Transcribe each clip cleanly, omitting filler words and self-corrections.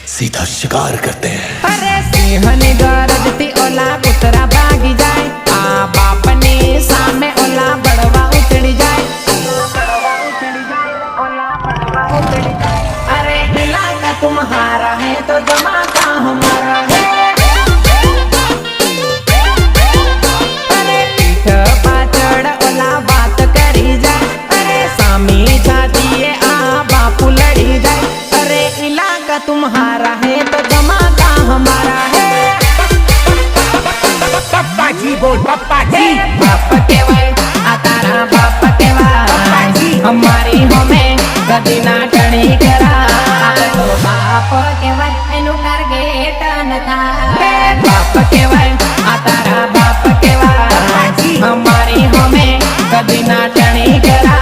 सीधा शिकार करते हैं। अरे सिंहनी गरजती ओला कुतरा भागी जाए, आ बापनी सामे ओला बड़वा उतड़ी जाए। अरे इलाका तुम्हारा है तो धमाका हमारा है। अरे पीठ पाछड़ ओला बात करी जाए, अरे सामी छाती आ बापू लड़ी जाए। अरे इलाका तुम्हारा है तो धमाका हमारा है। पप्पा जी बोल, पप्पा जी। बाप केवाय आ तारा बाप केवाय, हमारी हमें कदी ना टणी करा। तो बाप केवाय एनु टार्गेट न था। बाप केवाय आ तारा बाप केवाय, हमारी हमें कदी ना टणी करा।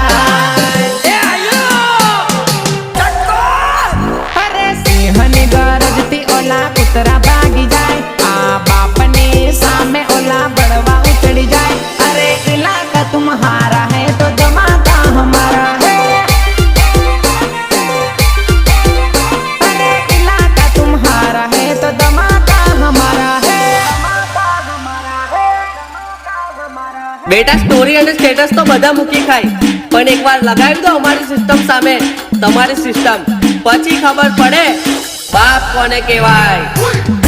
अरे सिंहनी गरजती ओला कुतरा भागी जाए, आ बापनी सामे ओला बड़वा उतड़ी जाए। अरे इलाका तुम्हारा है तो धमाका हमारा है। अरे इलाका तुम्हारा है तो धमाका हमारा है। बेटा स्टोरी અને સ્ટેટસ તો બધા મૂકી ખાય, પણ એકવાર લગાવી દો અમારી સિસ્ટમ સામે તમારી સિસ્ટમ, પછી ખબર પડે બાપ કોને કહેવાય।